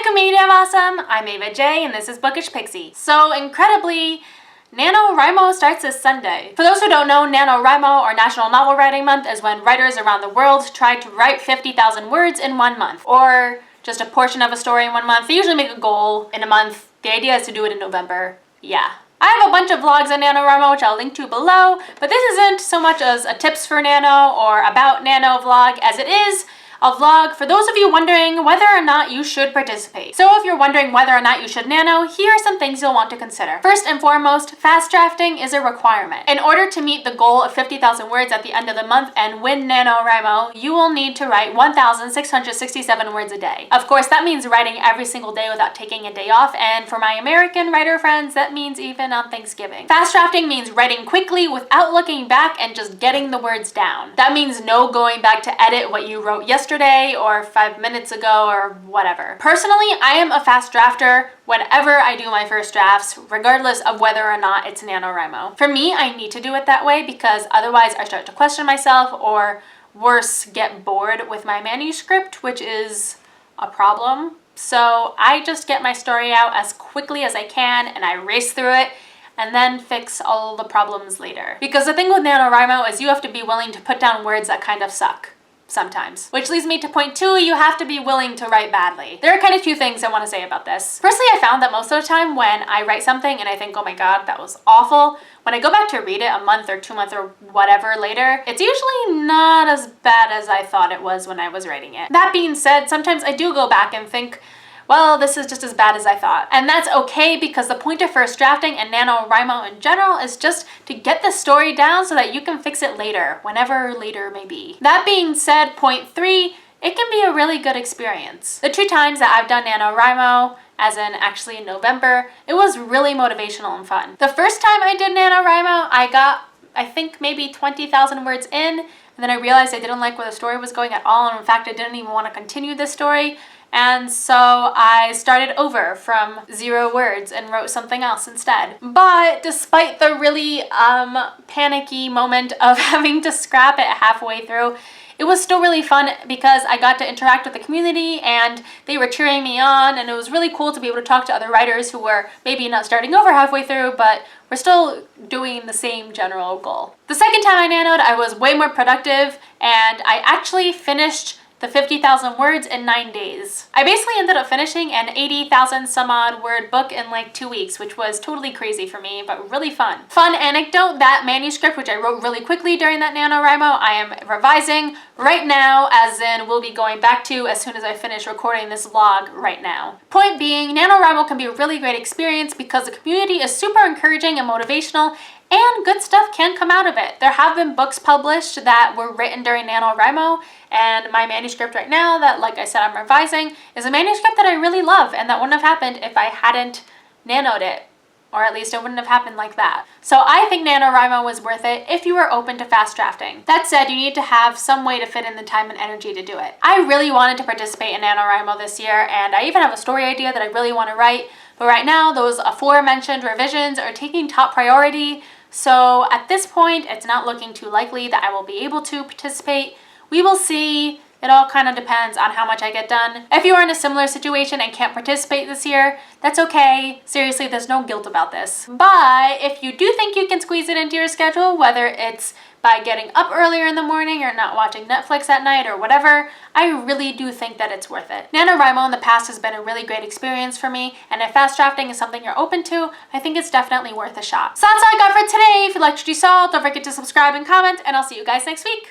community of awesome, I'm Ava J and this is Bookish Pixie. So incredibly, NaNoWriMo starts this Sunday. For those who don't know, NaNoWriMo, or National Novel Writing Month, is when writers around the world try to write 50,000 words in 1 month, or just a portion of a story in 1 month. They usually make a goal in a month. The idea is to do it in November. Yeah. I have a bunch of vlogs on NaNoWriMo, which I'll link to below, but this isn't so much as a tips for Nano or about Nano vlog as it is a vlog for those of you wondering whether or not you should participate. So if you're wondering whether or not you should nano, here are some things you'll want to consider. First and foremost, fast drafting is a requirement. In order to meet the goal of 50,000 words at the end of the month and win NaNoWriMo, you will need to write 1,667 words a day. Of course, that means writing every single day without taking a day off, and for my American writer friends, that means even on Thanksgiving. Fast drafting means writing quickly without looking back and just getting the words down. That means no going back to edit what you wrote yesterday or 5 minutes ago or whatever. Personally, I am a fast drafter whenever I do my first drafts, regardless of whether or not it's NaNoWriMo. For me, I need to do it that way because otherwise I start to question myself or worse, get bored with my manuscript, which is a problem. So I just get my story out as quickly as I can and I race through it and then fix all the problems later. Because the thing with NaNoWriMo is you have to be willing to put down words that kind of suck. Sometimes. Which leads me to point 2, you have to be willing to write badly. There are kind of 2 things I want to say about this. Firstly, I found that most of the time when I write something and I think, oh my god, that was awful, when I go back to read it a month or 2 months or whatever later, it's usually not as bad as I thought it was when I was writing it. That being said, sometimes I do go back and think, well, this is just as bad as I thought. And that's okay because the point of first drafting and NaNoWriMo in general is just to get the story down so that you can fix it later, whenever later may be. That being said, point 3, it can be a really good experience. The 2 times that I've done NaNoWriMo, as in actually in November, it was really motivational and fun. The first time I did NaNoWriMo, I got, I think, maybe 20,000 words in, and then I realized I didn't like where the story was going at all, and in fact, I didn't even want to continue this story. And so I started over from 0 words and wrote something else instead. But despite the really panicky moment of having to scrap it halfway through, it was still really fun because I got to interact with the community and they were cheering me on, and it was really cool to be able to talk to other writers who were maybe not starting over halfway through, but we're still doing the same general goal. The second time I nanoed, I was way more productive and I actually finished the 50,000 words in 9 days. I basically ended up finishing an 80,000 some odd word book in like 2 weeks, which was totally crazy for me, but really fun. Fun anecdote, that manuscript, which I wrote really quickly during that NaNoWriMo, I am revising right now, as in we'll be going back to as soon as I finish recording this vlog right now. Point being, NaNoWriMo can be a really great experience because the community is super encouraging and motivational, and good stuff can come out of it. There have been books published that were written during NaNoWriMo, and my manuscript right now that, like I said, I'm revising, is a manuscript that I really love, and that wouldn't have happened if I hadn't nanoed it. Or at least it wouldn't have happened like that. So I think NaNoWriMo was worth it if you are open to fast drafting. That said, you need to have some way to fit in the time and energy to do it. I really wanted to participate in NaNoWriMo this year, and I even have a story idea that I really want to write, but right now those aforementioned revisions are taking top priority. So at this point, it's not looking too likely that I will be able to participate. We will see. It all kind of depends on how much I get done. If you are in a similar situation and can't participate this year, that's okay. Seriously, there's no guilt about this. But if you do think you can squeeze it into your schedule, whether it's by getting up earlier in the morning or not watching Netflix at night or whatever, I really do think that it's worth it. NaNoWriMo in the past has been a really great experience for me, and if fast drafting is something you're open to, I think it's definitely worth a shot. So that's all I got for today. If you liked what you saw, don't forget to subscribe and comment, and I'll see you guys next week.